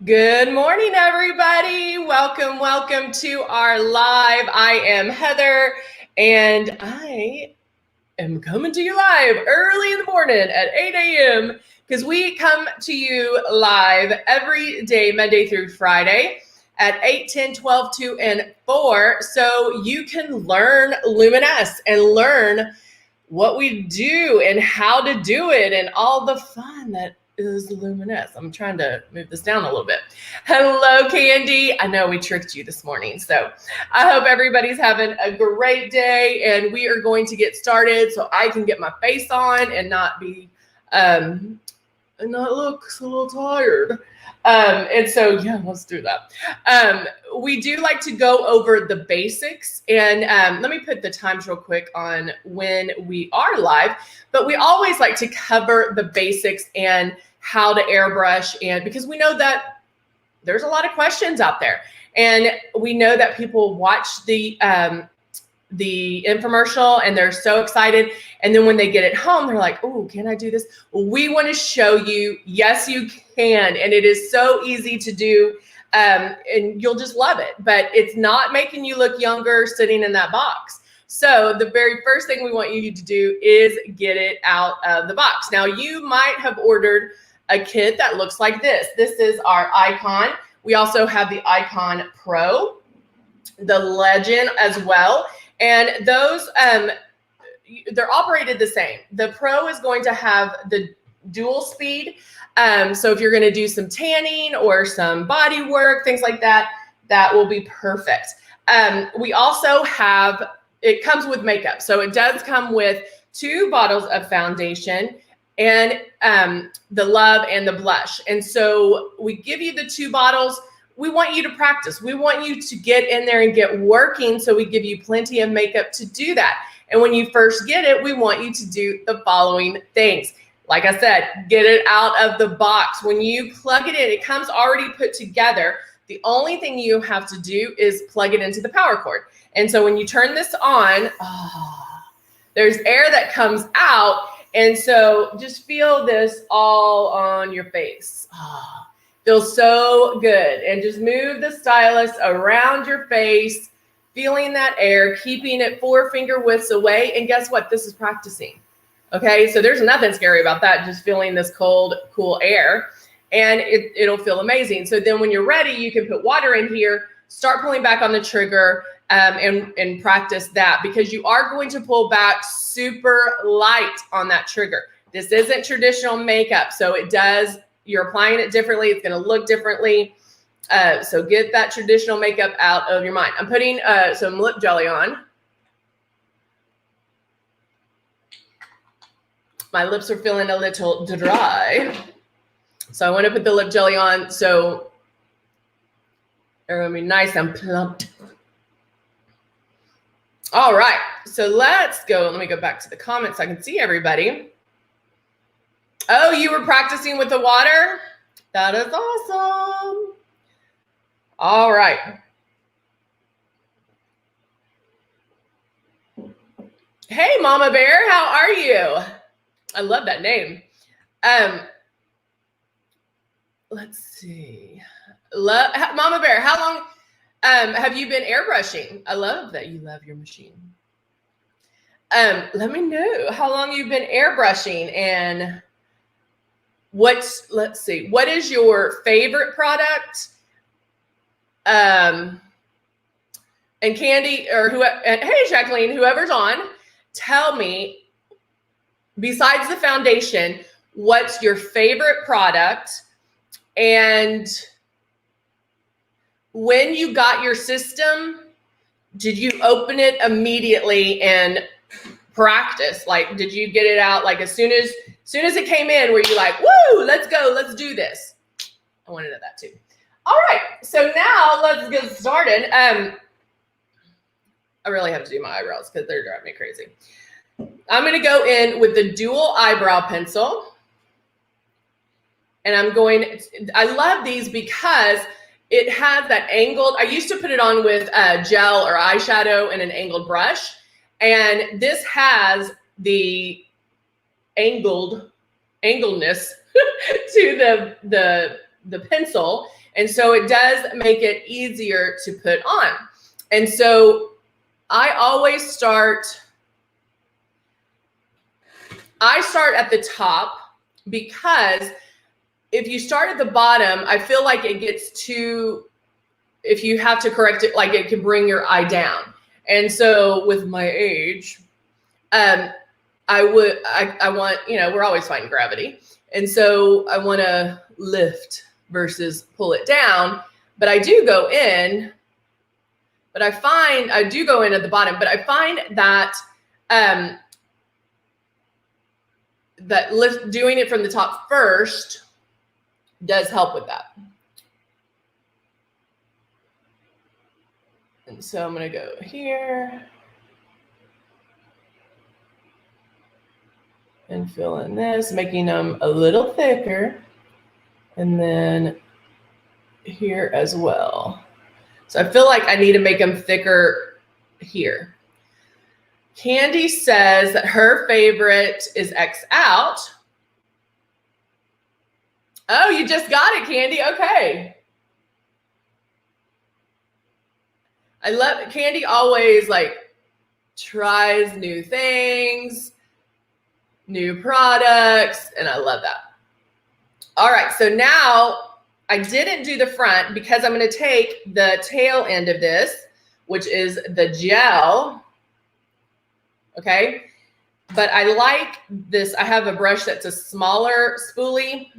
Good morning, everybody. Welcome to our live. I am Heather, and I am coming to you live early in the morning at 8 a.m. because we come to you live every day, Monday through Friday at 8, 10, 12, 2, and 4, so you can learn Luminous and learn what we do and how to do it and all the fun that is Luminous. I'm trying to move this down a little bit. Hello, Candy. I know we tricked you this morning. So I hope everybody's having a great day, and we are going to get started so I can get my face on and not be, and not look a little tired. And so, yeah, let's do that. We do like to go over the basics, and let me put the times real quick on when we are live, but we always like to cover the basics and how to airbrush, and because we know that there's a lot of questions out there, and we know that people watch the infomercial and they're so excited, and then when they get it home they're like, oh, can I do this? Well, we want to show you, yes you can, and it is so easy to do, and you'll just love it, but it's not making you look younger sitting in that box. So the very first thing we want you to do is get it out of the box. Now, you might have ordered a kit that looks like this. This is our Icon. We also have the Icon Pro, the Legend as well. And those, they're operated the same. The Pro is going to have the dual speed. So if you're going to do some tanning or some body work, things like that, that will be perfect. We also have, it comes with makeup. So it does come with 2 bottles of foundation and the Love and the Blush. And so we give you the 2 bottles. We want you to practice. We want you to get in there and get working. So we give you plenty of makeup to do that. And when you first get it, we want you to do the following things. Like I said, get it out of the box. When you plug it in, it comes already put together. The only thing you have to do is plug it into the power cord. And so when you turn this on, there's air that comes out. And so just feel this all on your face. Feels so good. And just move the stylus around your face, feeling that air, keeping it 4-finger widths away. And guess what? This is practicing. Okay, so there's nothing scary about that. Just feeling this cold, cool air, and it'll feel amazing. So then when you're ready, you can put water in here, start pulling back on the trigger, and practice that, because you are going to pull back super light on that trigger. This isn't traditional makeup, so it does, you're applying it differently. It's going to look differently. So get that traditional makeup out of your mind. I'm putting some lip jelly on. My lips are feeling a little dry, so I want to put the lip jelly on so they're going to be nice and plumped. All right, so let's go. Let me go back to the comments so I can see everybody. Oh, you were practicing with the water? That is awesome. All right. Hey, Mama Bear, how are you? I love that name. Let's see. Mama Bear, how long have you been airbrushing? I love that you love your machine. Let me know how long you've been airbrushing, and let's see, what is your favorite product? And Candy, or hey, Jacqueline, whoever's on, tell me, besides the foundation, what's your favorite product? And when you got your system, did you open it immediately and practice? Like, did you get it out like as soon as it came in, were you like, woo, let's go, let's do this? I want to know that too. All right, so now let's get started. I really have to do my eyebrows because they're driving me crazy. I'm going to go in with the dual eyebrow pencil. And I love these because it has that angled, I used to put it on with gel or eyeshadow and an angled brush. And this has the angledness to the pencil. And so it does make it easier to put on. And so I always start at the top, because if you start at the bottom, I feel like it gets too, if you have to correct it, like it can bring your eye down. And so with my age, I want, you know, we're always fighting gravity. And so I want to lift versus pull it down, but I do go in, but I do go in at the bottom, but I find that, doing it from the top first does help with that. And so I'm going to go here and fill in this, making them a little thicker. And then here as well. So I feel like I need to make them thicker here. Candy says that her favorite is X Out. Oh, you just got it, Candy. Okay. I love it. Candy always like tries new things, new products, and I love that. All right, so now I didn't do the front because I'm going to take the tail end of this, which is the gel. Okay, but I like this. I have a brush that's a smaller spoolie.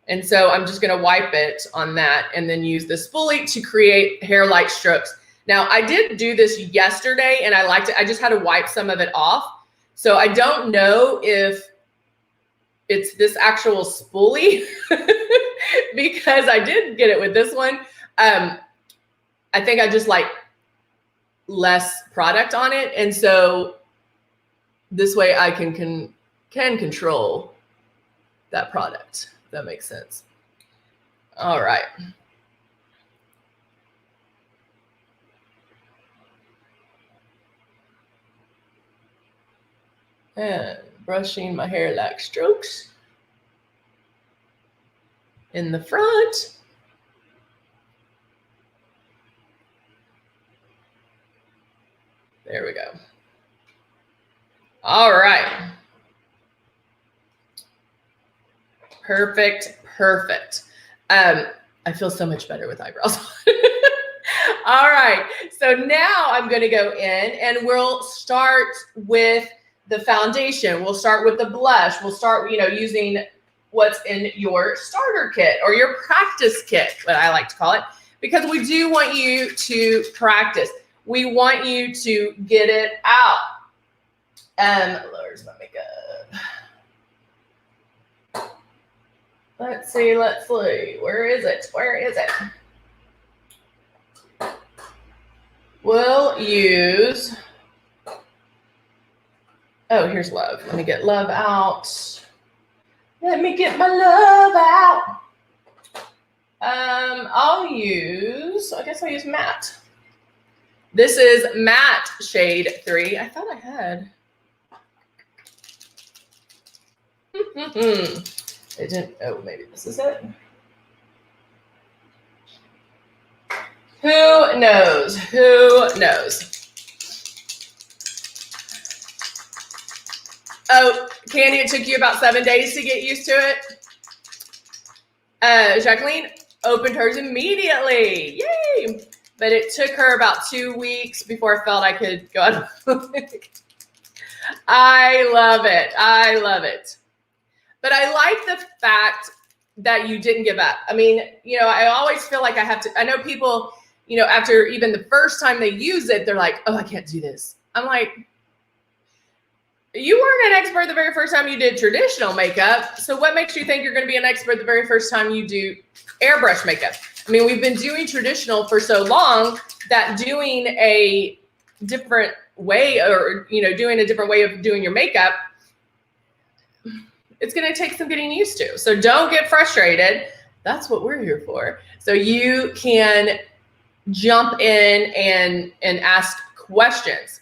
And so I'm just going to wipe it on that and then use the spoolie to create hair-like strokes. Now, I did do this yesterday and I liked it. I just had to wipe some of it off. So I don't know if it's this actual spoolie because I did get it with this one. I think I just like less product on it. And so this way I can control that product. That makes sense. All right. And brushing my hair like strokes in the front. There we go. All right. Perfect, perfect. I feel so much better with eyebrows. All right, so now I'm gonna go in and we'll start with the foundation. We'll start with the blush. We'll start, you know, using what's in your starter kit or your practice kit, what I like to call it, because we do want you to practice. We want you to get it out. Where's my makeup? Let's see, where is it? Where is it? We'll use, oh, here's love. Let me get love out. Let me get my love out. I'll use matte. This is matte shade 3. I thought I had. It didn't, oh, maybe this is it. Who knows? Who knows? Oh, Candy, it took you about 7 days to get used to it. Jacqueline opened hers immediately. Yay! But it took her about 2 weeks before I felt I could go out. I love it. I love it. But I like the fact that you didn't give up. I mean, you know, I always feel like I have to, I know people, you know, after even the first time they use it, they're like, oh, I can't do this. I'm like, you weren't an expert the very first time you did traditional makeup. So what makes you think you're going to be an expert the very first time you do airbrush makeup? I mean, we've been doing traditional for so long that doing a different way, or, you know, doing a different way of doing your makeup, it's going to take some getting used to. So don't get frustrated. That's what we're here for. So you can jump in and ask questions.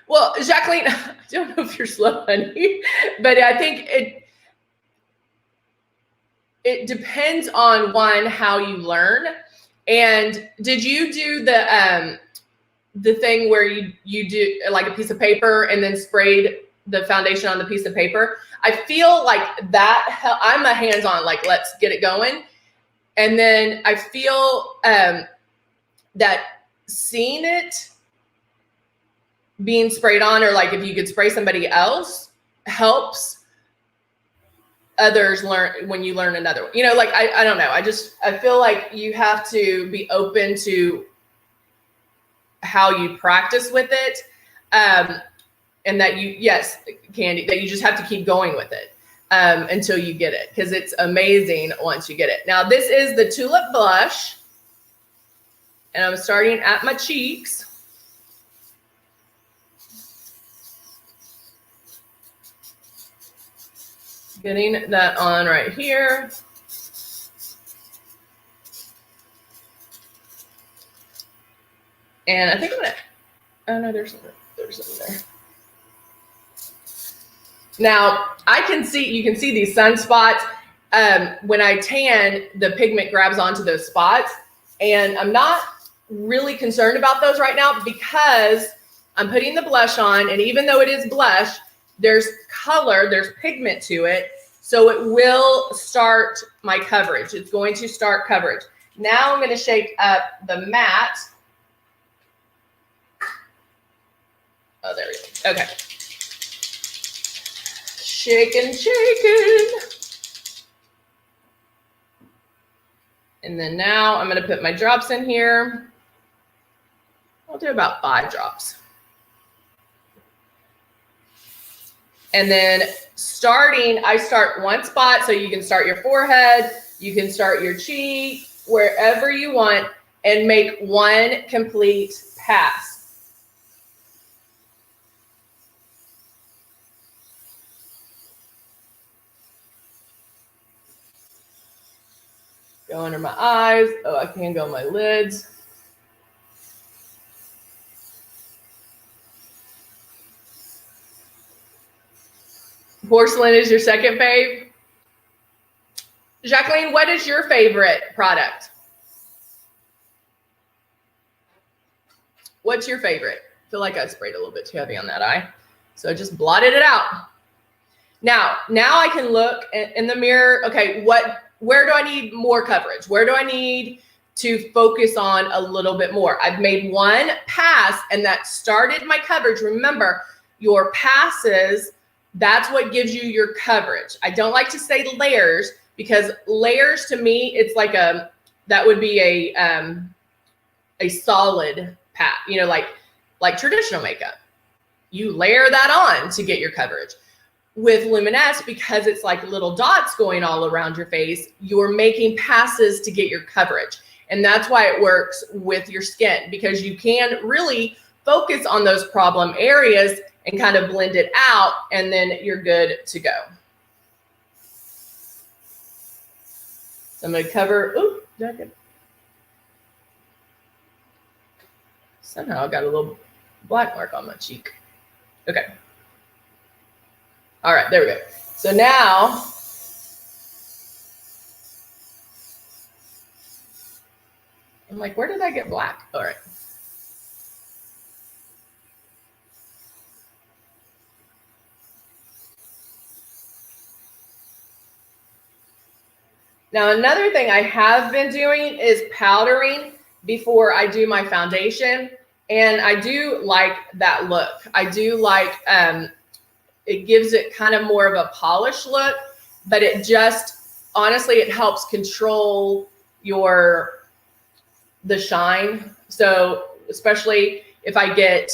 Well, Jacqueline, I don't know if you're slow, honey, but I think it depends on how you learn. And did you do the thing where you do like a piece of paper and then sprayed the foundation on the piece of paper? I feel like that, I'm a hands-on, like, let's get it going. And then I feel that seeing it being sprayed on, or like if you could spray somebody else, helps others learn when you learn another one. You know, like, I don't know. I feel like you have to be open to how you practice with it. And that yes, Candy, that you just have to keep going with it until you get it, because it's amazing once you get it. Now, this is the Tulip Blush, and I'm starting at my cheeks. Getting that on right here. And I think I'm gonna, oh no, there's some there. Now, you can see these sunspots. When I tan, the pigment grabs onto those spots, and I'm not really concerned about those right now because I'm putting the blush on, and even though it is blush, there's color, there's pigment to it, so it will start my coverage. It's going to start coverage. Now I'm going to shake up the matte. Oh, there we go. Okay. Shaking. And then now I'm going to put my drops in here. I'll do about 5 drops. And then I start one spot, so you can start your forehead, you can start your cheek, wherever you want, and make one complete pass. Go under my eyes. Oh, I can go on my lids. Porcelain is your second fave. Jacqueline, what is your favorite product? What's your favorite? I feel like I sprayed a little bit too heavy on that eye, so I just blotted it out. Now I can look in the mirror. Okay, where do I need more coverage? Where do I need to focus on a little bit more? I've made one pass, and that started my coverage. Remember, your passes, that's what gives you your coverage. I don't like to say layers, because layers to me, it's like that would be a solid pat, you know, like traditional makeup. You layer that on to get your coverage. With Luminous, because it's like little dots going all around your face, you're making passes to get your coverage. And that's why it works with your skin, because you can really focus on those problem areas and kind of blend it out, and then you're good to go. So I'm going to cover, somehow I got a little black mark on my cheek. Okay. All right, there we go. So now, I'm like, where did I get black? All right. Now, another thing I have been doing is powdering before I do my foundation. And I do like that look. I do like, it gives it kind of more of a polished look, but it just, honestly, it helps control the shine. So especially if I get,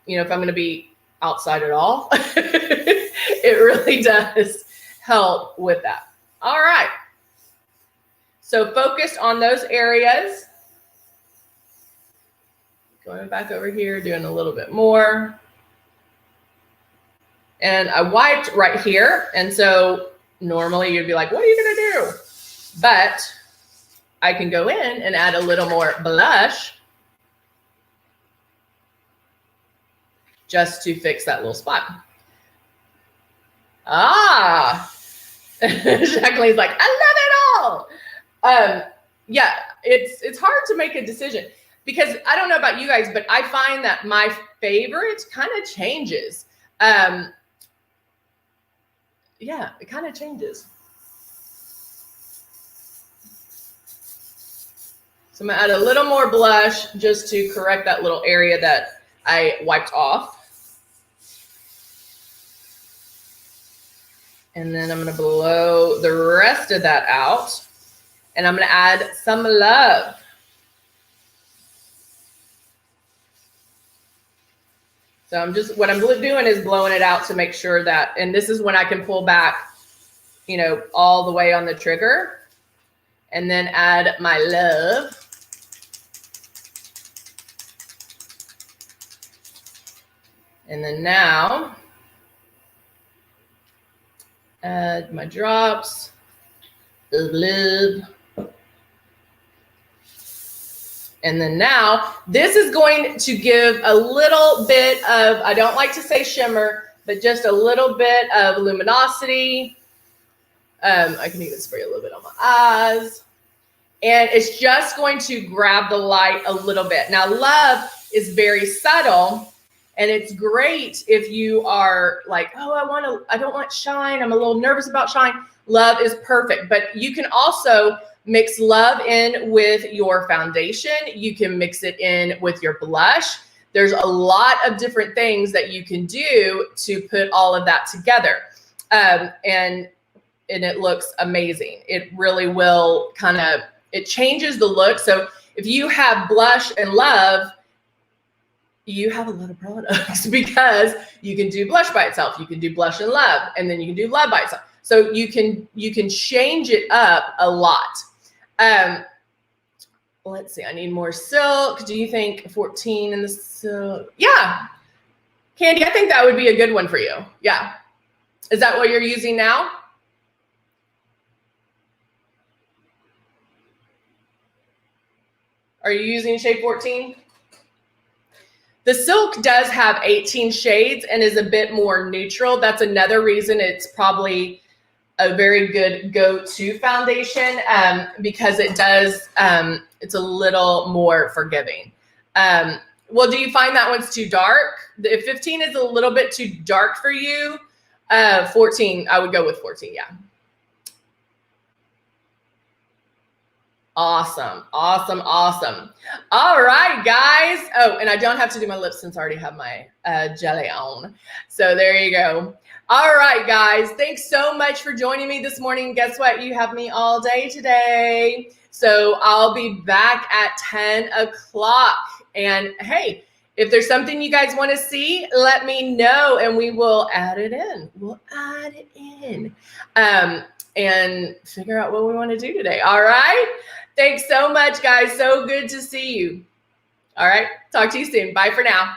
you know, if I'm going to be outside at all, it really does help with that. All right. So focused on those areas. Going back over here, doing a little bit more. And I wiped right here. And so normally you'd be like, what are you going to do? But I can go in and add a little more blush just to fix that little spot. Ah, Jacqueline's like, I love it. all. Yeah, it's hard to make a decision because I don't know about you guys, but I find that my favorite kind of changes. Yeah, it kind of changes. So I'm gonna add a little more blush just to correct that little area that I wiped off. And then I'm gonna blow the rest of that out. And I'm gonna add some love. So what I'm doing is blowing it out to make sure that, and this is when I can pull back, you know, all the way on the trigger and then add my love. And then now add my drops of love. And then now this is going to give a little bit of, I don't like to say shimmer, but just a little bit of luminosity. I can even spray a little bit on my eyes. And it's just going to grab the light a little bit. Now, love is very subtle, and it's great if you are like, oh, I don't want shine. I'm a little nervous about shine. Love is perfect, but you can also mix love in with your foundation. You can mix it in with your blush. There's a lot of different things that you can do to put all of that together. And it looks amazing. It really will it changes the look. So if you have blush and love, you have a lot of products because you can do blush by itself. You can do blush and love, and then you can do love by itself. So you can change it up a lot. Let's see, I need more silk. Do you think 14 in the silk? Yeah. Candy, I think that would be a good one for you. Yeah. Is that what you're using now? Are you using shade 14? The silk does have 18 shades and is a bit more neutral. That's another reason it's probably a very good go-to foundation because it does, it's a little more forgiving. Well, do you find that one's too dark? If 15 is a little bit too dark for you, 14, I would go with 14, yeah. Awesome, awesome, awesome. All right, guys. Oh, and I don't have to do my lips since I already have my jelly on. So there you go. All right, guys. Thanks so much for joining me this morning. Guess what? You have me all day today. So I'll be back at 10 o'clock. And hey, if there's something you guys want to see, let me know and we will add it in. We'll add it in and figure out what we want to do today. All right. Thanks so much, guys. So good to see you. All right. Talk to you soon. Bye for now.